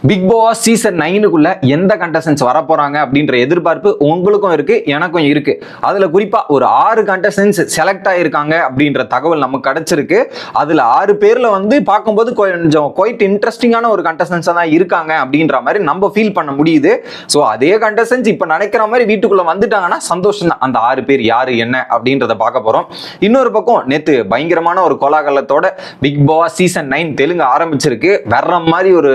Big Boss season 9க்குள்ள எந்த contestants வர போறாங்க அப்படின்ற எதிர்பார்ப்பு உங்களுக்கும் இருக்கு, எனக்கும் இருக்கு. அதுல குறிப்பா ஒரு 6 கண்டஸ்டன்ஸ் செலக்ட் ஆயிருக்காங்க அப்படின்ற தகவல் நமக்கு கிடைச்சிருக்கு. அதுல 6 பேர்ல வந்து பார்க்கும்போது கொஞ்சம் குவைட் இன்ட்ரெஸ்டிங்கான ஒரு கண்டஸ்டன்ஸ் தான் இருக்காங்க அப்படின்ற மாதிரி நம்ம ஃபீல் பண்ண முடியுது. ஸோ அதே கண்டஸ்டன்ஸ் இப்ப நினைக்கிற மாதிரி வீட்டுக்குள்ள வந்துட்டாங்கன்னா சந்தோஷம் தான். அந்த 6 பேர் யாரு என்ன அப்படின்றத பார்க்க போறோம். இன்னொரு பக்கம் நேத்து பயங்கரமான ஒரு கோலாகலத்தோட பிக் பாஸ் சீசன் 9 தெலுங்கு ஆரம்பிச்சிருக்கு. வேற மாதிரி ஒரு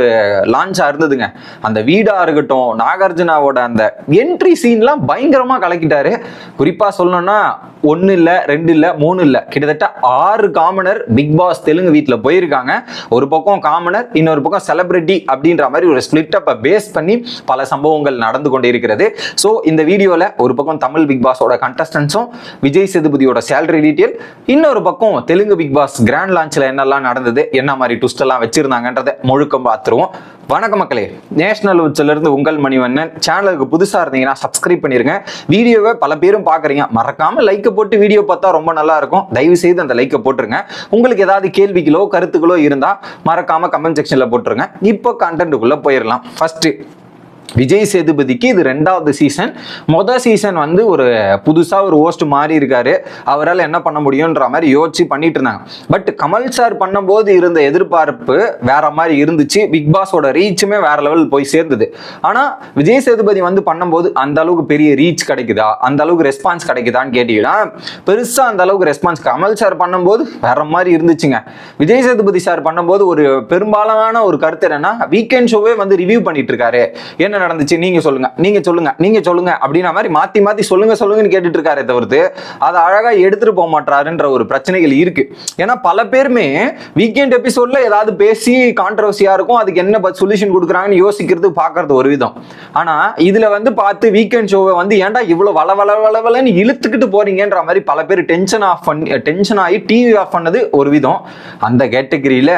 லான்ச் இருந்ததுங்க. அந்த வீடா இருக்கட்டும், நாகார்ஜுனாவோட அந்த என்ட்ரி சீன்லாம் பயங்கரமா கலக்கிட்டாரு. குறிப்பா சொல்லணும்னா 1 இல்ல 2 இல்ல 3 இல்ல கிட்டத்தட்ட 6 காமனர் பிக் பாஸ் தெலுங்கு வீட்டுல போயிருக்காங்க. ஒரு பக்கம் காமனர், இன்னொரு பக்கம் செலிபிரிட்டி அப்படின்ற மாதிரி ஒரு ஸ்பிளிட் அப்ப பேஸ் பண்ணி பல சம்பவங்கள் நடந்து கொண்டே இருக்கிறது. சோ இந்த வீடியோல ஒரு பக்கம் தமிழ் பிக் பாஸோட கண்டஸ்டன்ஸும், விஜய் சேதுபதியோட சேலரி டீடைல், இன்னொரு பக்கம் தெலுங்கு பிக் பாஸ் கிராண்ட் லான்ச்ல என்னெல்லாம் நடந்தது, என்ன மாதிரி ட்விஸ்ட் எல்லாம் வச்சிருந்தாங்கன்றதை முழுக்கம் பார்த்துருவோம். வணக்கம் மக்களே, நேஷனல் உட்ஸ்ல இருந்து உங்கள் மணிவண்ணன். சேனலுக்கு புதுசா இருந்தீங்கன்னா சப்ஸ்கிரைப் பண்ணிருங்க. வீடியோவை பல பேரும் பாக்குறீங்க, மறக்காம லைக் போட்டு வீடியோ பார்த்தா ரொம்ப நல்லா இருக்கும். தயவு செய்து அந்த லைக்கை போட்டுருங்க. உங்களுக்கு ஏதாவது கேள்விகளோ கருத்துக்களோ இருந்தா மறக்காம கமெண்ட் செக்ஷன்ல போட்டுருங்க. இப்போ கண்டென்ட்டுக்குள்ள போயிடலாம். ஃபர்ஸ்ட், விஜய் சேதுபதிக்கு இது 2வது சீசன். மொதல் சீசன் வந்து ஒரு புதுசா ஒரு ஹோஸ்ட் மாறி இருக்காரு. அவரால் என்ன பண்ண முடியும்ன்ற மாதிரி யோசிச்சு பண்ணிட்டு இருந்தாங்க. பட் கமல் சார் பண்ணும்போது இருந்த எதிர்பார்ப்பு வேற மாதிரி இருந்துச்சு. பிக் பாஸோட ரீச்சுமே வேற லெவல் போய் சேர்ந்தது. ஆனா விஜய் சேதுபதி வந்து பண்ணும்போது அந்த அளவுக்கு பெரிய ரீச் கிடைக்குதா, அந்த அளவுக்கு ரெஸ்பான்ஸ் கிடைக்குதான்னு கேட்டீங்கன்னா பெருசா அந்த அளவுக்கு ரெஸ்பான்ஸ் கமல் சார் பண்ணும்போது வேற மாதிரி இருந்துச்சுங்க. விஜய் சேதுபதி சார் பண்ணும்போது ஒரு பெரும்பாலான ஒரு கருத்து என்னன்னா, வீக்கெண்ட் ஷோவே வந்து ரிவ்யூ பண்ணிட்டு இருக்காரு. என்ன நடந்துச்சு, நீங்க சொல்லுங்க, நீங்க சொல்லுங்க, நீங்க சொல்லுங்க அப்படின்ற மாதிரி மாத்தி மாத்தி சொல்லுங்க சொல்லுங்கன்னு கேட்டுட்டு இருக்காரு தவிர்த்து அதை அழகா எடுத்துட்டு போக மாட்டாருன்ற ஒரு பிரச்சனைகள் இருக்கு. ஏன்னா பல பேருமே வீக்கெண்ட் எபிசோட்ல ஏதாவது பேசி கான்ட்ரவர்சியா இருக்கும், அதுக்கு என்ன சொல்யூஷன் கொடுக்குறாங்கன்னு யோசிக்கிறது பாக்குறது ஒரு விதம். ஆனா இதுல வந்து பார்த்து வீக்கெண்ட் ஷோவை வந்து ஏன்டா இவ்வளவு வளவளன்னு இழுத்துக்கிட்டு போறீங்கன்ற மாதிரி பல பேர் டென்ஷன் ஆகி டிவி ஆஃப் பண்ணது ஒரு விதம். அந்த கேட்டகரியில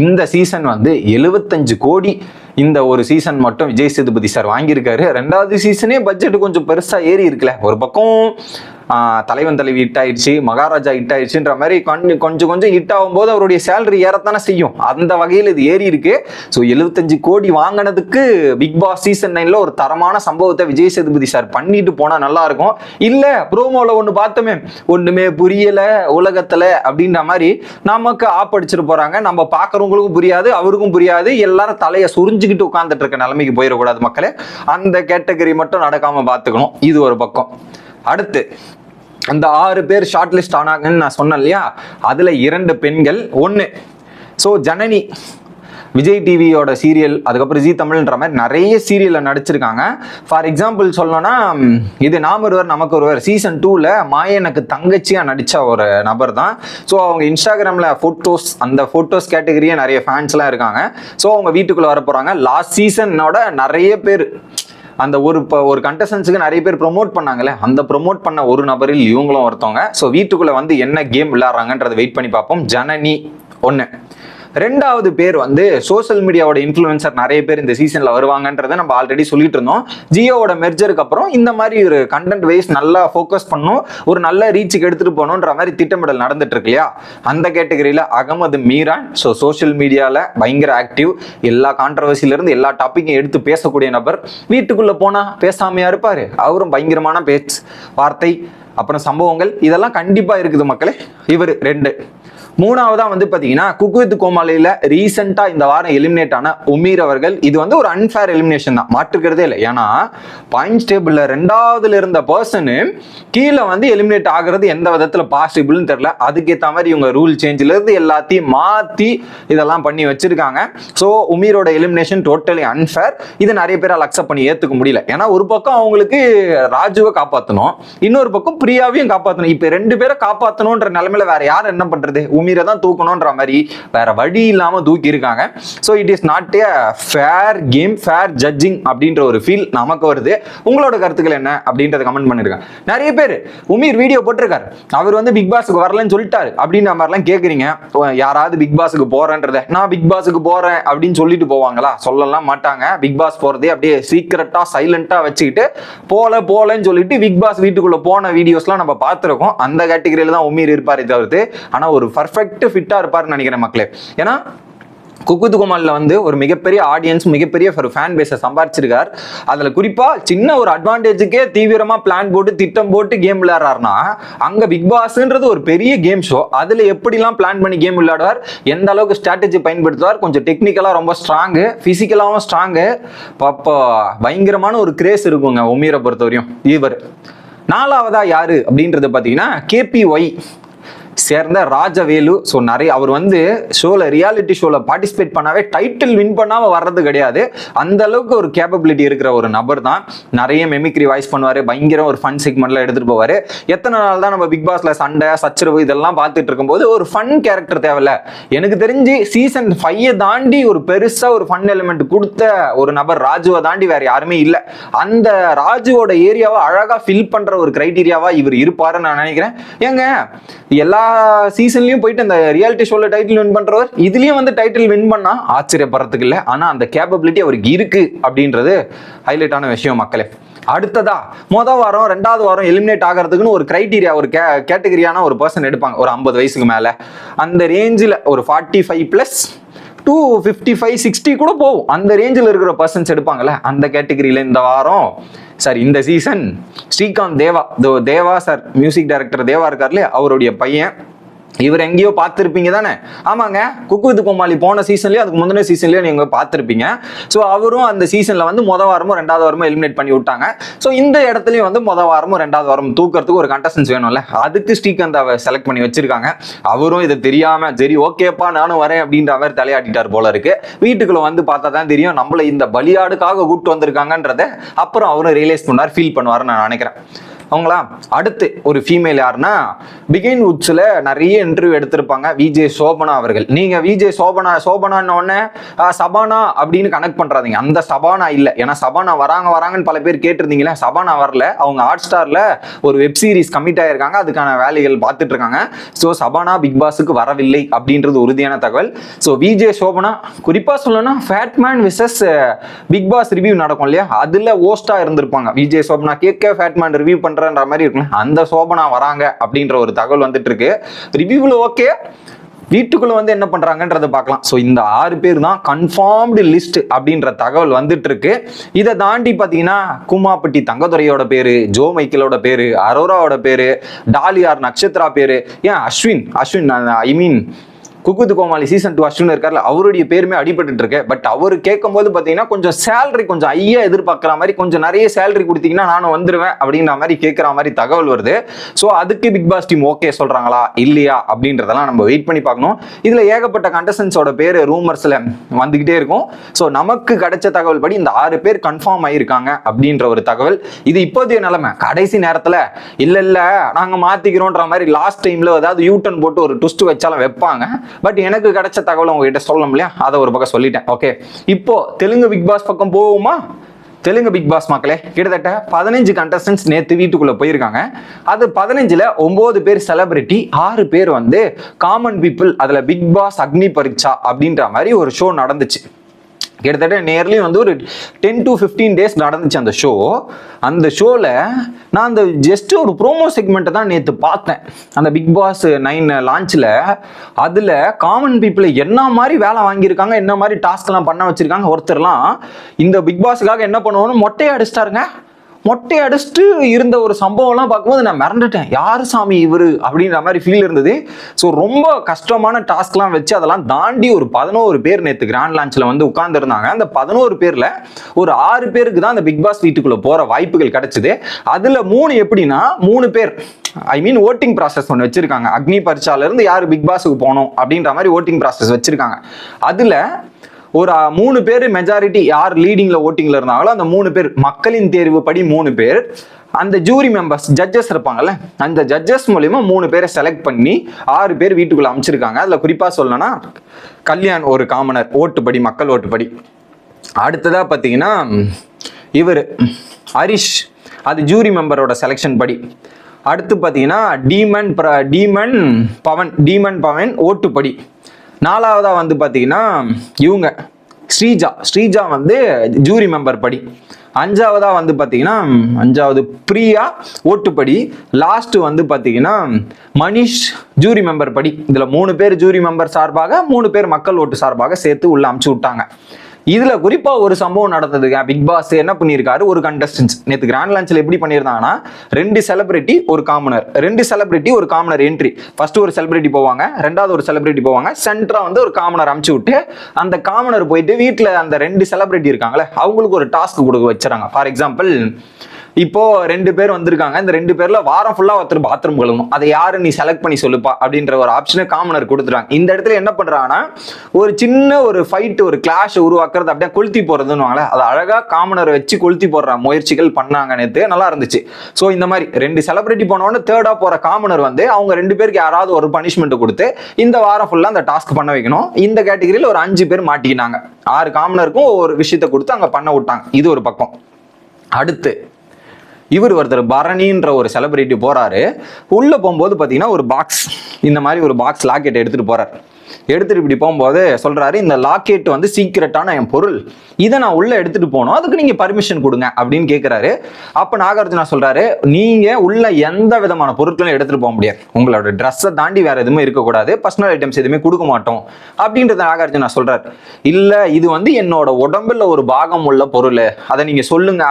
இந்த சீசன் வந்து 75 கோடி இந்த ஒரு சீசன் மட்டும் விஜய் சேதுபதி சார் வாங்கியிருக்காரு. 2வது சீசனே பட்ஜெட் கொஞ்சம் பெருசா ஏறி இருக்குல்ல. ஒரு பக்கம் தலைவன் தலைவி ஹிட் ஆயிடுச்சு, மகாராஜா ஹிட் ஆயிடுச்சுன்ற மாதிரி கொஞ்சம் கொஞ்சம் ஹிட் ஆகும்போது அவருடைய சேலரி ஏறத்தானே செய்யும். அந்த வகையில் இது ஏறி இருக்கு. ஸோ 75 கோடி வாங்கினதுக்கு பிக் பாஸ் சீசன் 9ல ஒரு தரமான சம்பவத்தை விஜய் சேதுபதி சார் பண்ணிட்டு போனா நல்லா இருக்கும். இல்ல ப்ரோமோல ஒண்ணு பார்த்தோமே, ஒண்ணுமே புரியல உலகத்துல அப்படின்ற மாதிரி நமக்கு ஆப்படிச்சிட்டு போறாங்க. நம்ம பாக்குறவங்களுக்கும் புரியாது, அவருக்கும் புரியாது. எல்லாரும் தலையை சுரிஞ்சுக்கிட்டு உட்கார்ந்துட்டு இருக்க நிலைமைக்கு போயிடக்கூடாது மக்களே. அந்த கேட்டகரி மட்டும் நடக்காம பார்த்துக்கணும். இது ஒரு பக்கம். அடுத்து, அந்த 6 பேர் ஷார்ட் லிஸ்ட் ஆனாங்கன்னு நான் சொன்னேன் இல்லையா, அதுல 2 பெண்கள், 1 ஸோ ஜனனி விஜய் டிவியோட சீரியல், அதுக்கப்புறம் ஜி தமிழ்ன்ற மாதிரி நிறைய சீரியல்ல நடிச்சிருக்காங்க. ஃபார் எக்ஸாம்பிள் சொல்லணும்னா இது நாம் ஒருவர் நமக்கு ஒருவர் சீசன் 2ல மாயனுக்கு தங்கச்சியா நடிச்ச ஒரு நபர் தான். ஸோ அவங்க இன்ஸ்டாகிராம்ல போட்டோஸ், அந்த போட்டோஸ் கேட்டகரியே நிறைய ஃபேன்ஸ்லாம் இருக்காங்க. ஸோ அவங்க வீட்டுக்குள்ள வர போறாங்க. லாஸ்ட் சீசனோட நிறைய பேர் அந்த ஒரு கண்டஸ்டன்ஸுக்கு நிறைய பேர் ப்ரொமோட் பண்ணாங்களே, அந்த ப்ரொமோட் பண்ண ஒரு நபரில் இவங்களும் ஒருத்தவங்க. ஸோ வீட்டுக்குள்ள வந்து என்ன கேம் விளையாடுறாங்கன்றதை வெயிட் பண்ணி பார்ப்போம். ஜனனி 1. 2வது பேர் வந்து சோசியல் மீடியாவோட இன்ஃப்ளூயன்சர் நிறைய பேர் இந்த சீசன்ல வருவாங்கன்றதை நம்ம ஆல்ரெடி சொல்லிட்டு இருந்தோம். ஜியோவோட மெர்ஜருக்கு அப்புறம் இந்த மாதிரி ஒரு கண்டென்ட் வைஸ் நல்லா ஃபோக்கஸ் பண்ணும், ஒரு நல்ல ரீச்சுக்கு எடுத்துட்டு போகணுன்ற மாதிரி திட்டமிடல் நடந்துட்டு இருக்கு இல்லையா. அந்த கேட்டகரியில அகமது மீரான். ஸோ சோசியல் மீடியால பயங்கர ஆக்டிவ், எல்லா கான்ட்ரவர்சில இருந்து எல்லா டாப்பிக்கும் எடுத்து பேசக்கூடிய நபர். வீட்டுக்குள்ள போனா பேசாமையா இருப்பாரு. அவரும் பயங்கரமான பேச்சு, வார்த்தை, அப்புறம் சம்பவங்கள் இதெல்லாம் கண்டிப்பா இருக்குது மக்களே. இவர் 2. 3வதா வந்து பாத்தீங்கன்னா குக் வித் கோமாளியில ரீசெண்டா இந்த வாரம் எலிமினேட் ஆன உமீர் அவர்கள். இது வந்து ஒரு அன்ஃபேர் எலிமினேஷன் தான், மாற்றுக்கிறதே இல்லை. ஏன்னா பாயிண்ட்ஸ் டேபிள்ல 2வதுல இருந்த பர்சனு கீழே வந்து எலிமினேட் ஆகுறது எந்த விதத்துல பாசிபிள்னு தெரியல. அதுக்கேற்ற மாதிரி இவங்க ரூல் சேஞ்சில இருந்து எல்லாத்தையும் மாத்தி இதெல்லாம் பண்ணி வச்சிருக்காங்க. ஸோ உமீரோட எலிமினேஷன் டோட்டலி அன்ஃபேர். இதை நிறைய பேரால் அக்செப்ட் பண்ணி ஏத்துக்க முடியல. ஏன்னா ஒரு பக்கம் அவங்களுக்கு ராஜுவை காப்பாற்றணும், இன்னொரு பக்கம் பிரியாவையும் காப்பாற்றணும். இப்ப 2 பேரை காப்பாற்றணும்ன்ற நிலைமையில வேற யார் என்ன பண்றது, உமீரை தான் தூக்கணும்ன்ற மாதிரி வேற வழி இல்லாம தூக்கி இருக்காங்க. So it is not a fair game, fair judging அப்படின்ற ஒரு ஃபீல் நமக்கு வருது. உங்களோட கருத்துக்கள் என்ன அப்படின்றத கமெண்ட் பண்ணிருக்காங்க. நிறைய பேர் உமீர் வீடியோ போட்டிருக்காரு, அவர் வந்து பிக் பாஸுக்கு வரலன்னு சொல்லிட்டாரு அப்படின்ற மாதிரிலாம் கேட்குறீங்க. யாராவது பிக் பாஸுக்கு போறேன்றத, நான் பிக் பாஸுக்கு போறேன் அப்படின்னு சொல்லிட்டு போவாங்களா? சொல்லலாம் மாட்டாங்க. பிக் பாஸ் போறதே அப்படியே சீக்கிரட்டா சைலண்டா வச்சுக்கிட்டு போலன்னு சொல்லிட்டு பிக் பாஸ் வீட்டுக்குள்ள போன வீடியோஸ்லாம் நம்ம பார்த்துருக்கோம். அந்த கேட்டகரியில தான் உமீர் இருப்பாரு தவிர்த்து. ஆனா ஒரு பர்ஃபெக்ட் ஃபிட்டா இருப்பாருன்னு நினைக்கிறேன் மக்களே. ஏன்னா குக் வித் கோமாளில வந்து ஒரு மிகப்பெரிய ஆடியன்ஸ், மிகப்பெரிய ஒரு ஃபேன் பேஸை சம்பாரிச்சிருக்கார். அதுல குறிப்பா சின்ன ஒரு அட்வான்டேஜுக்கே தீவிரமா பிளான் போட்டு திட்டம் போட்டு கேம் விளையாடுறாருன்னா, அங்க பிக் பாஸ்ன்றது ஒரு பெரிய கேம் ஷோ. அதுல எப்படிலாம் பிளான் பண்ணி கேம் விளையாடுவார், எந்த அளவுக்கு ஸ்ட்ராட்டஜி பயன்படுத்துவார், கொஞ்சம் டெக்னிக்கலா ரொம்ப ஸ்ட்ராங்கு, பிசிக்கலாவும் ஸ்ட்ராங்கு, பாப்பா பயங்கரமான ஒரு கிரேஸ் இருக்குங்க ஒமீரை பொறுத்தவரையும். இவர் நாலாவதா யாரு அப்படின்றது பாத்தீங்கன்னா KPY சேர்ந்த ராஜவேலு. ஸோ நிறைய அவர் வந்து ஷோவில், ரியாலிட்டி ஷோவில் பார்ட்டிசிபேட் பண்ணாவே டைட்டில் வின் பண்ணாமல் வர்றது கிடையாது. அந்த அளவுக்கு ஒரு கேப்பபிலிட்டி இருக்கிற ஒரு நபர் தான். நிறைய மெமிக்ரி வாய்ஸ் பண்ணுவார், பயங்கர ஒரு ஃபன் செக்மெண்ட்லாம் எடுத்துகிட்டு போவார். எத்தனை நாள் தான் நம்ம பிக் பாஸில் சண்டை சச்சரவு இதெல்லாம் பார்த்துட்டு இருக்கும்போது ஒரு ஃபன் கேரக்டர் தேவையில்ல. எனக்கு தெரிஞ்சு சீசன் 5 தாண்டி ஒரு பெருசாக ஒரு ஃபன் எலிமெண்ட் கொடுத்த ஒரு நபர் ராஜுவை தாண்டி வேற யாருமே இல்லை. அந்த ராஜுவோட ஏரியாவை அழகாக ஃபில் பண்ணுற ஒரு கிரைட்டீரியாவா இவர் இருப்பாருன்னு நான் நினைக்கிறேன். ஏங்க எல்லா சீசன்லயும் போயிட்டு அந்த ரியாலிட்டி ஷோல டைட்டில் வின் பண்றவர் இதுலயும் வந்து டைட்டில் வின் பண்ணா ஆச்சரியப்படுறதுக்கு இல்லை. ஆனா அந்த கேப்பபிலிட்டி அவருக்கு இருக்கு அப்படின்றது ஹைலைட்டான விஷயம் மக்களே. அடுத்ததா மொதல் வாரம் 2வது வாரம் எலிமினேட் ஆகிறதுக்குன்னு ஒரு கிரைட்டீரியா, ஒரு கேட்டகரியான ஒரு பர்சன் எடுப்பாங்க. ஒரு 50 வயசுக்கு மேல, அந்த ரேஞ்சில் ஒரு 45+ to 55-60 கூட போகும். அந்த ரேஞ்சில் இருக்கிற பர்சன்ஸ் எடுப்பாங்கல்ல, அந்த கேட்டகரியில இந்த வாரம் சார் இந்த சீசன் ஸ்ரீகாந்த் தேவா சார், மியூசிக் டைரக்டர் தேவா இருக்கார்ல, அவருடைய பையன். இவர் எங்கேயோ பார்த்துருப்பீங்க தானே? ஆமாங்க, குக் வித் கோமாளி போன சீசன்லயே அதுக்கு முந்தின சீசன்லயே நீங்க பார்த்துருப்பீங்க. ஸோ அவரும் அந்த சீசன்ல வந்து மொதல் வாரமும் 2வது வாரமும் எலிமினேட் பண்ணி விட்டாங்க. ஸோ இந்த இடத்துலயும் வந்து மொதல் வாரமும் 2வது வாரம் தூக்கிறதுக்கு ஒரு கண்டஸ்டன்ஸ் வேணும்ல, அதுக்கு ஸ்ரீகாந்த் செலக்ட் பண்ணி வச்சிருக்காங்க. அவரும் இது தெரியாம சரி ஓகேப்பா நானும் வரேன் அப்படின்ற மாதிரி தலையாட்டிட்டார் போல இருக்கு. வீட்டுக்குள்ள வந்து பார்த்தா தான் தெரியும் நம்மள இந்த பலியாடுக்காக கூப்பிட்டு வந்திருக்காங்கன்றத அப்புறம் அவரும் ரியலைஸ் பண்ணார், ஃபீல் பண்ணுவாருன்னு நான் நினைக்கிறேன். அவங்களா அடுத்து ஒரு ஃபீமேல் யாருன்னா, பிகின் உட்ஸ்ல நிறைய இன்டர்வியூ எடுத்திருப்பாங்க விஜே சோபனா அவர்கள். நீங்க விஜே சோபனான்னு உடனே சபானா அப்படின்னு கனெக்ட் பண்றாதீங்க. அந்த சபானா இல்லை. ஏன்னா சபானா வராங்கன்னு பல பேர் கேட்டிருந்தீங்களே, சபானா வரல. அவங்க ஹாட் ஸ்டார்ல ஒரு வெப் சீரிஸ் கமிட் ஆயிருக்காங்க, அதுக்கான வேலைகள் பார்த்துட்டு இருக்காங்க. ஸோ சபானா பிக் பாஸுக்கு வரவில்லை அப்படின்றது உறுதியான தகவல். ஸோ விஜே சோபனா குறிப்பா சொல்லணும்னா Fatman versus Bigg Boss review நடக்கும் இல்லையா, அதுல ஹோஸ்டா இருந்திருப்பாங்க. விஜே சோபனா கேட்க ஃபேட்மேன் ரிவ்யூ பண்றன்ற மாதிரி இருக்குல்ல, அந்த சோபனா வராங்க அப்படின்ற ஒரு தகவல் வந்துட்டு இருக்கு. ரிவ்யூல ஓகே, வீட்டுக்குள்ள வந்து என்ன பண்றாங்கன்றத பார்க்கலாம். ஸோ இந்த 6 பேர் தான் கன்ஃபார்ம்டு லிஸ்ட் அப்படின்ற தகவல் வந்துட்டு இருக்கு. இதை தாண்டி பார்த்தீங்கன்னா குமாப்பட்டி தங்கதுரையோட பேரு, ஜோ மைக்கேலோட பேரு, அரோராவோட பேரு, டாலியார் நட்சத்திரா பேரு, ஏன் Ashwin I mean cook with Comali season 2 Ashwin இருக்கார்ல, அவருடைய பேருமே அடிபட்டு இருக்கு. பட் அவர் கேட்கும் போது பார்த்தீங்கன்னா கொஞ்சம் சேலரி கொஞ்சம் ஐயா எதிர்பார்க்குற மாதிரி, கொஞ்சம் நிறைய சேலரி கொடுத்தீங்கன்னா நானும் வந்துருவேன் அப்படின்ற மாதிரி கேட்குற மாதிரி தகவல் வருது. ஸோ அதுக்கு பிக் பாஸ் டீம் ஓகே சொல்றாங்களா இல்லையா அப்படின்றதெல்லாம் நம்ம வெயிட் பண்ணி பார்க்கணும். இதுல ஏகப்பட்ட கண்டஸ்டன்ஸோட பேர் ரூமர்ஸ்ல வந்துகிட்டே இருக்கும். ஸோ நமக்கு கிடைச்ச தகவல் படி இந்த 6 பேர் கன்ஃபார்ம் ஆயிருக்காங்க அப்படின்ற ஒரு தகவல். இது இப்போதைய நிலைமை. கடைசி நேரத்தில் இல்ல நாங்க மாத்திக்கிறோன்ற மாதிரி லாஸ்ட் டைம்ல ஏதாவது யூட்டன் போட்டு ஒரு ட்விஸ்ட் வச்சாலும் வைப்பாங்க. பட் எனக்கு கிடைச்ச தகவல் உங்ககிட்ட சொல்லணும் இல்லையா, அதை ஒரு பக்கம் சொல்லிட்டேன். ஓகே, இப்போ தெலுங்கு பிக் பாஸ் பக்கம் போவோமா? தெலுங்கு பிக் பாஸ் மக்களே கிட்டத்தட்ட 15 கண்டஸ்டன்ஸ் நேற்று வீட்டுக்குள்ள போயிருக்காங்க. அது 15ல் 9 பேர் செலிபிரிட்டி, 6 பேர் வந்து காமன் பீப்புள். அதுல பிக் பாஸ் அக்னி பரீட்சா அப்படின்ற மாதிரி ஒரு ஷோ நடந்துச்சு. கிட்டத்தட்ட நேர்லி வந்து ஒரு 10 to 15 days நடந்துச்சு அந்த ஷோ. அந்த ஷோவில் நான் அந்த ஜஸ்ட் ஒரு ப்ரோமோ செக்மெண்ட்டை தான் நேற்று பார்த்தேன், அந்த பிக் பாஸ் 9 லான்ச்சில். அதில் காமன் பீப்புளை என்ன மாதிரி வேலை வாங்கியிருக்காங்க, என்ன மாதிரி டாஸ்க்லாம் பண்ண வச்சுருக்காங்க. ஒருத்தர்லாம் இந்த பிக் பாஸுக்காக என்ன பண்ணுவோன்னு மொட்டையை அடிச்சிட்டாருங்க. மொட்டை அடிச்சுட்டு இருந்த ஒரு சம்பவம்லாம் பார்க்கும்போது நான் மிரண்டுட்டேன். யாரு சாமி இவரு அப்படின்ற மாதிரி ஃபீல் இருந்தது. ஸோ ரொம்ப கஷ்டமான டாஸ்க்லாம் வச்சு அதெல்லாம் தாண்டி ஒரு 11 பேர் நேற்று கிராண்ட் லான்ச்சில் வந்து உட்கார்ந்துருந்தாங்க. அந்த 11 பேரில் ஒரு 6 பேருக்கு தான் அந்த பிக் பாஸ் வீட்டுக்குள்ளே போகிற வாய்ப்புகள் கிடைச்சிது. அதில் 3 எப்படின்னா 3 பேர் ஐ மீன் ஓட்டிங் ப்ராசஸ் ஒன்று வச்சிருக்காங்க. அக்னி பரீட்சாலேருந்து யார் பிக் பாஸுக்கு போகணும் அப்படின்ற மாதிரி ஓட்டிங் ப்ராசஸ் வச்சிருக்காங்க. அதில் ஒரு 3 பேர் மெஜாரிட்டி யார் லீடிங்ல ஓட்டிங்ல இருந்தாங்களோ அந்த 3 பேர் மக்களின் தேர்வு படி 3 பேர், அந்த ஜூரி மெம்பர்ஸ் ஜட்ஜஸ் இருப்பாங்கல்ல, அந்த ஜட்ஜஸ் மூலியமா 3 பேரை செலக்ட் பண்ணி 6 பேர் வீட்டுக்குள்ள அமைச்சிருக்காங்க. அதுல குறிப்பா சொல்லணும்னா கல்யாண் ஒரு காமனர் ஓட்டுப்படி, மக்கள் ஓட்டுப்படி. அடுத்ததா பார்த்தீங்கன்னா இவர் ஹரிஷ், அது ஜூரி மெம்பரோட செலெக்ஷன் படி. அடுத்து பார்த்தீங்கன்னா டீமன் பவன் ஓட்டுப்படி. 4வதா வந்து பார்த்தீங்கன்னா இவங்க ஸ்ரீஜா வந்து ஜூரி மெம்பர் படி. அஞ்சாவதா வந்து பாத்தீங்கன்னா அஞ்சாவது பிரியா ஓட்டுப்படி. லாஸ்ட் வந்து பாத்தீங்கன்னா மனிஷ் ஜூரி மெம்பர் படி. இதுல 3 பேர் ஜூரி மெம்பர் சார்பாக, 3 பேர் மக்கள் ஓட்டு சார்பாக சேர்த்து உள்ள அமுச்சு விட்டாங்க. இதுல குறிப்பா ஒரு சம்பவம் நடந்ததுங்க. பிக் பாஸ் என்ன பண்ணியிருக்காரு, ஒரு கண்டஸ்டன்ஸ் நேற்று கிராண்ட் லான்ச்ல எப்படி பண்ணியிருந்தாங்கன்னா 2 செலிபிரிட்டி ஒரு காமனர், 2 செலிபிரிட்டி ஒரு காமனர் என்ட்ரி. ஃபர்ஸ்ட் ஒரு செலிபிரிட்டி போவாங்க, ரெண்டாவது ஒரு செலிபிரிட்டி போவாங்க, சென்டரா வந்து ஒரு காமனர் அமுச்சு விட்டு அந்த காமனர் போயிட்டு வீட்டில் அந்த 2 செலிபிரிட்டி இருக்காங்களே அவங்களுக்கு ஒரு டாஸ்க் கொடுக்க வச்சுறாங்க. ஃபார் எக்ஸாம்பிள், இப்போ 2 பேர் வந்திருக்காங்க, இந்த 2 பேர்ல வாரம் ஃபுல்லா ஒருத்தர் பாத்ரூம் கழுவணும், அதை யாரு நீ செலக்ட் பண்ணி சொல்லுப்பா அப்படின்ற ஒரு ஆப்ஷனை காமனர் கொடுத்துறாங்க. இந்த இடத்துல என்ன பண்றாங்கன்னா ஒரு சின்ன ஒரு ஃபைட், ஒரு கிளாஷ் உருவாக்குறது, அப்படியே கொளுத்தி போறதுன்னு அதை அழகா காமனர் வச்சு கொளுத்தி போடுற முயற்சிகள் பண்ணாங்க நேத்து, நல்லா இருந்துச்சு. ஸோ இந்த மாதிரி 2 செலிபிரிட்டி போனவொன்னு தேர்டா போற காமனர் வந்து அவங்க 2 பேருக்கு யாராவது ஒரு பனிஷ்மெண்ட் கொடுத்து இந்த வாரம் ஃபுல்லா அந்த டாஸ்க் பண்ண வைக்கணும். இந்த கேட்டகரியில் ஒரு 5 பேர் மாட்டிக்கினாங்க. 6 காமனருக்கும் ஒரு விஷயத்தை கொடுத்து அங்க பண்ண விட்டாங்க. இது ஒரு பக்கம். அடுத்து இவர் ஒருத்தர் பரணின்ற ஒரு செலிபிரிட்டி போறாரு. உள்ள போகும்போது பாத்தீங்கன்னா ஒரு பாக்ஸ், இந்த மாதிரி ஒரு பாக்ஸ் லாக்கெட் எடுத்துட்டு போறாரு. எடுத்துட்டு இப்படி போகும்போது சொல்றாரு, இந்த லாக்கெட் வந்து சீக்கிரட்டான என் பொருள், இதை நான் உள்ள எடுத்துட்டு போனோம், அதுக்கு நீங்க பர்மிஷன் கொடுங்க அப்படின்னு கேட்கிறாரு. அப்ப நாகார்ஜுனா சொல்றாரு, நீங்க உள்ள எந்த விதமான பொருட்களும் எடுத்துட்டு போக முடியாது, உங்களோட ட்ரெஸ்ஸை தாண்டி வேற எதுவுமே இருக்கக்கூடாது, பர்சனல் ஐட்டம்ஸ் எதுவுமே கொடுக்க மாட்டோம் அப்படின்றத நாகார்ஜுனா சொல்றாரு. இல்ல இது வந்து என்னோட உடம்புல ஒரு பாகம் உள்ள பொருள், அதை நீங்க சொல்லுங்க,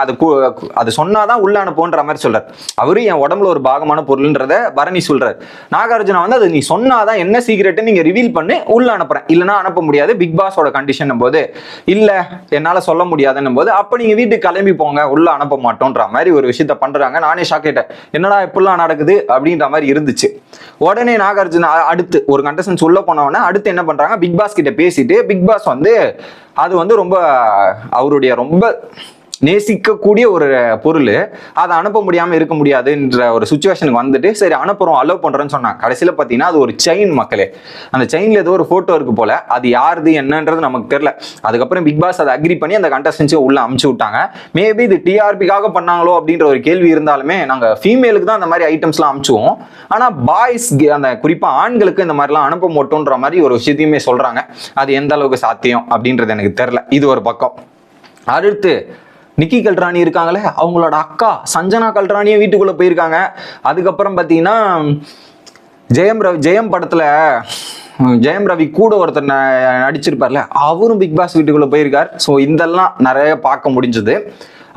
அது சொன்னாதான் உள்ள அனுப்புன்ற மாதிரி சொல்றாரு. அவரு என் உடம்புல ஒரு பாகமான பொருள்ன்றத பரணி சொல்றாரு. நாகார்ஜுனா வந்து அது நீ சொன்னாதான் என்ன சீக்ரெட் நீங்க ரிவீல் பண்ணி உள்ள அனுப்புறேன், இல்லைன்னா அனுப்ப முடியாது, பிக் பாஸோட கண்டிஷன் போது இல்ல என்னால சொல்ல முடியாதுன்னும் போது அப்ப நீங்க வீட்டுக்கு கிளம்பி போங்க, உள்ள அனுப்ப மாட்டோம்ன்ற மாதிரி ஒரு விஷயத்த பண்றாங்க. நானே ஷாக் ஆயிட்டேன், என்னடா இப்படிலாம் நடக்குது அப்படின்ற மாதிரி இருந்துச்சு. உடனே நாகார்ஜுனா அடுத்து ஒரு கண்டஸ்டன்ஸ் உள்ள போனவொடனே அடுத்து என்ன பண்றாங்க, பிக் பாஸ் கிட்ட பேசிட்டு பிக் பாஸ் வந்து அது வந்து ரொம்ப அவருடைய ரொம்ப நேசிக்கக்கூடிய ஒரு பொருள், அதை அனுப்ப முடியாம இருக்க முடியாதுன்ற ஒரு சுச்சுவேஷனுக்கு வந்துட்டு சரி அனுப்புறோம், அலோவ் பண்றோம்னு சொன்னாங்க. கடைசியில பாத்தீங்கன்னா அது ஒரு செயின் மக்களே, அந்த செயின்ல ஏதோ ஒரு போட்டோ இருக்கு போல, அது யாருது என்னன்றது நமக்கு தெரியல. அதுக்கப்புறம் பிக் பாஸ் அதை அக்ரி பண்ணி அந்த கண்டஸ்டன்ஸை உள்ள அமுச்சு விட்டாங்க. மேபி இது டிஆர்பிக்காக பண்ணாங்களோ அப்படின்ற ஒரு கேள்வி இருந்தாலுமே நாங்க ஃபீமேலுக்கு தான் அந்த மாதிரி ஐட்டம்ஸ்லாம் அமுச்சுவோம், ஆனா பாய்ஸ் அந்த குறிப்பா ஆண்களுக்கு இந்த மாதிரிலாம் அனுப்ப மாட்டோன்ற மாதிரி ஒரு விஷயத்தையுமே சொல்றாங்க. அது எந்த அளவுக்கு சாத்தியம் அப்படின்றது எனக்கு தெரியல. இது ஒரு பக்கம். அடுத்து நிக்கி கல்ராணி இருக்காங்களே, அவங்களோட அக்கா சஞ்சனா கல்ராணியே வீட்டுக்குள்ள போயிருக்காங்க. அதுக்கப்புறம் பாத்தீங்கன்னா ஜெயம் படத்துல ஜெயம் ரவி கூட ஒருத்தர் நடிச்சிருப்பார்ல, அவரும் பிக் பாஸ் வீட்டுக்குள்ள போயிருக்கார். ஸோ இதெல்லாம் நிறைய பார்க்க முடிஞ்சது.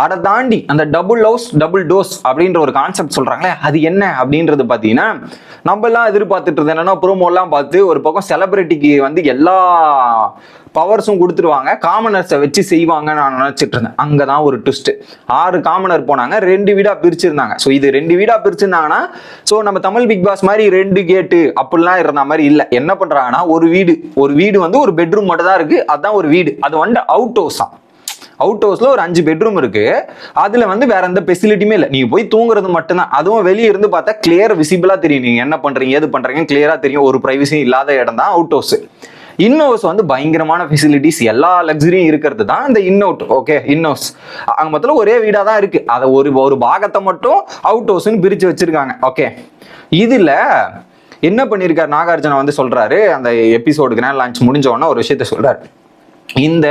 அதை தாண்டி அந்த டபுள் ஹவுஸ் டபுள் டோஸ் அப்படின்ற ஒரு கான்செப்ட் சொல்றாங்களே, அது என்ன அப்படின்றது பாத்தீங்கன்னா நம்ம எல்லாம் எதிர்பார்த்துட்டு இருந்தோம். என்னன்னா ப்ரோமோலாம் பார்த்து ஒரு பக்கம் செலிபிரிட்டிக்கு வந்து எல்லா பவர்ஸும் கொடுத்துருவாங்க, காமனர்ஸை வச்சு செய்வாங்கன்னு நான் நினைச்சிட்டு இருந்தேன். அங்கதான் ஒரு ட்விஸ்ட். 6 காமனர் போனாங்க, 2 வீடா பிரிச்சிருந்தாங்க. ஸோ இது 2 வீடா பிரிச்சிருந்தாங்கன்னா ஸோ நம்ம தமிழ் பிக் பாஸ் மாதிரி 2 கேட்டு அப்படிலாம் இருந்த மாதிரி இல்லை. என்ன பண்றாங்கன்னா ஒரு வீடு வந்து ஒரு பெட்ரூம் மட்டும் தான் இருக்கு, அதுதான் ஒரு வீடு. அது வந்து அவுட் ஹவுஸ் தான். அவுட் ஹவுஸ்ல ஒரு 5 பெட்ரூம் இருக்கு. அதுல வந்து வேற எந்த ஃபெசிலிட்டியுமே இல்லை, நீங்க போய் தூங்குறது மட்டும்தான். அதுவும் வெளியே இருந்து பார்த்தா கிளியர் விசிபிளா தெரியும், நீங்க என்ன பண்றீங்க ஏது பண்றீங்க கிளியரா தெரியும். ஒரு பிரைவசியும் இல்லாத இடம் தான் அவுட் ஹவுஸ். இன்னோஸ் வந்து பயங்கரமான ஃபெசிலிட்டிஸ் எல்லா லக்ஸரியும் இருக்கிறது தான் இந்த இன்னவுட். ஓகே, இன்னோஸ் அங்க மொத்தம் ஒரே வீடா தான் இருக்கு, அதை ஒரு பாகத்தை மட்டும் அவுட் ஹவுஸ்ன்னு பிரிச்சு வச்சிருக்காங்க. ஓகே, இதுல என்ன பண்ணிருக்காரு நாகார்ஜுனா வந்து சொல்றாரு, அந்த எபிசோடு கிராண்ட் லான்ச் முடிஞ்ச உடனே ஒரு விஷயத்த சொல்றாரு. இந்த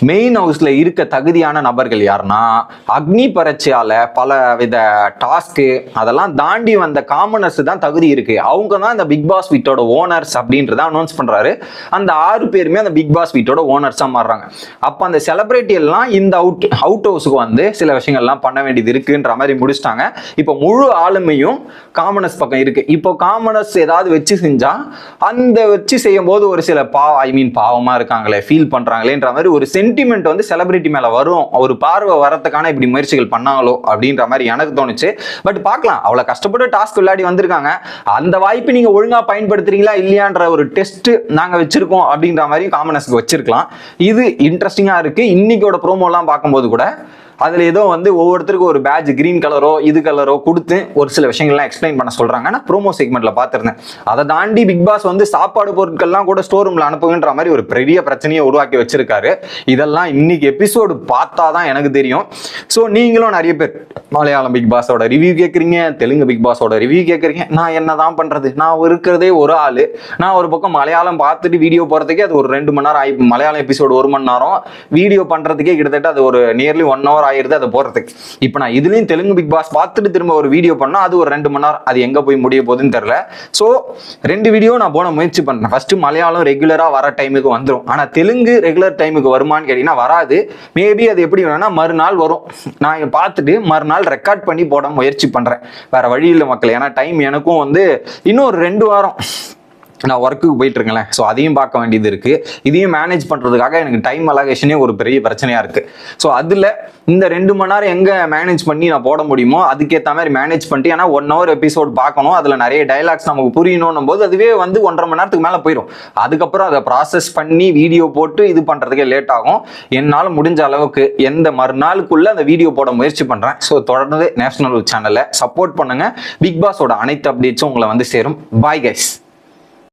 மெயின் ஹவுஸ்ல இருக்க தகுதியான நபர்கள் யாருன்னா அக்னி பரீட்சையால பல வித டாஸ்க்கு அதெல்லாம் தாண்டி வந்த காமனர்ஸ் தான் தகுதி இருக்கு, அவங்க தான் இந்த பிக் பாஸ் வீட்டோட ஓனர்ஸ் அப்படின்றத அனௌன்ஸ் பண்றாரு. அந்த 6 பேருமே அந்த பிக் பாஸ் வீட்டோட ஓனர்ஸா மாறுறாங்க. அப்ப அந்த செலிபிரிட்டி எல்லாம் இந்த அவுட் ஹவுஸுக்கு வந்து சில விஷயங்கள்லாம் பண்ண வேண்டியது இருக்குன்ற மாதிரி முடிச்சிட்டாங்க. இப்போ முழு ஆளுமையும் காமனர்ஸ் பக்கம் இருக்கு. இப்போ காமனர்ஸ் ஏதாவது வச்சு செஞ்சா அந்த வச்சு செய்யும் போது ஒரு சில பாவமா இருக்காங்களே, ஃபீல் பண்றாங்க மாதிரி ஒரு சென்டிமெண்ட் வந்து செலிபிரிட்டி மேல வரும், ஒரு பார்வை வரதுக்கான இப்படி முயற்சிகள் பண்ணாங்களோ அப்படின்ற மாதிரி எனக்கு தோணுச்சு. பட் பார்க்கலாம், அவ்வளவு கஷ்டப்பட்டு டாஸ்க் விளையாடி வந்திருக்காங்க, அந்த வாய்ப்பு நீங்க ஒழுங்கா பயன்படுத்துறீங்களா இல்லையான்ற ஒரு டெஸ்ட் நாங்க வச்சிருக்கோம் அப்படின்ற மாதிரி காமனர்ஸ்க்கு வச்சிருக்கலாம். இது இன்ட்ரெஸ்டிங்கா இருக்கு. இன்னைக்கோட ப்ரோமோ எல்லாம் பார்க்கும்போது கூட அதுல ஏதோ வந்து ஒவ்வொருத்தருக்கும் ஒரு பேட்ச் கிரீன் கலரோ இது கலரோ கொடுத்து ஒரு சில விஷயங்கள்லாம் எக்ஸ்பிளைன் பண்ண சொல்றாங்க. நான் ப்ரோமோ செக்மெண்ட்ல பார்த்திருந்தேன். அதை தாண்டி பிக் பாஸ் வந்து சாப்பாடு பொருட்கள்லாம் கூட ஸ்டோர் ரூம்ல அனுப்புகின்ற மாதிரி ஒரு பெரிய பிரச்சனையை உருவாக்கி வச்சிருக்காரு. இதெல்லாம் இன்னைக்கு எபிசோடு பார்த்தாதான் எனக்கு தெரியும். ஸோ நீங்களும் நிறைய பேர் மலையாளம் பிக் பாஸோட ரிவ்யூ கேட்குறீங்க, தெலுங்கு பிக் பாஸோட ரிவ்யூ கேட்குறீங்க. நான் என்னதான் பண்றது, நான் இருக்கிறதே ஒரு ஆளு. நான் ஒரு பக்கம் மலையாளம் பார்த்துட்டு வீடியோ போறதுக்கே அது ஒரு 2 மணி நேரம் ஆகி, மலையாளம் எபிசோடு 1 மணி நேரம், வீடியோ பண்றதுக்கே கிட்டத்தட்ட அது ஒரு நியர்லி 1 hour ஆயிருது அதை போடுறதுக்கு. இப்போ நான் இதுலயும் தெலுங்கு பிக் பாஸ் பார்த்துட்டு திரும்ப ஒரு வீடியோ பண்ணா அது ஒரு 2 மணி நேரம், அது எங்க போய் முடிய போகுதுன்னு தெரியல. ஸோ 2 வீடியோ நான் போன முயற்சி பண்றேன். ஃபர்ஸ்ட் மலையாளம் ரெகுலரா வர டைமுக்கு வந்துடும், ஆனா தெலுங்கு ரெகுலர் டைமுக்கு வருமானு கேட்டீங்கன்னா வராது. மேபி அது எப்படி வேணும்னா மறுநாள் வரும். நான் பார்த்துட்டு மறுநாள் ரெக்கார்ட் பண்ணி போட முயற்சி பண்றேன். வேற வழி இல்லை மக்கள், ஏன்னா டைம் எனக்கும் வந்து இன்னும் ஒரு 2 வாரம் நான் ஒர்க்குக்கு போயிட்டு இருக்கேன். ஸோ அதையும் பார்க்க வேண்டியது இருக்கு. இதையும் மேனேஜ் பண்றதுக்காக எனக்கு டைம் அலோகேஷனே ஒரு பெரிய பிரச்சனையா இருக்கு. ஸோ அதுல இந்த 2 மணி நேரம் எங்க மேனேஜ் பண்ணி நான் போட முடியுமோ அதுக்கேற்ற மாதிரி மேனேஜ் பண்ணிட்டு, ஏன்னா 1 hour எபிசோட் பார்க்கணும், அதுல நிறைய டைலாக்ஸ் நமக்கு புரியணும் போது அதுவே வந்து 1.5 மணி நேரத்துக்கு மேல போயிடும். அதுக்கப்புறம் அதை ப்ராசஸ் பண்ணி வீடியோ போட்டு இது பண்றதுக்கே லேட் ஆகும். என்னால் முடிஞ்ச அளவுக்கு எந்த மறுநாளுக்குள்ள அந்த வீடியோ போட முயற்சி பண்றேன். ஸோ தொடர்ந்து நேஷனல் சேனலை சப்போர்ட் பண்ணுங்க. பிக் பாஸோட அனைத்து அப்டேட்ஸும் உங்களை வந்து சேரும். Bye guys.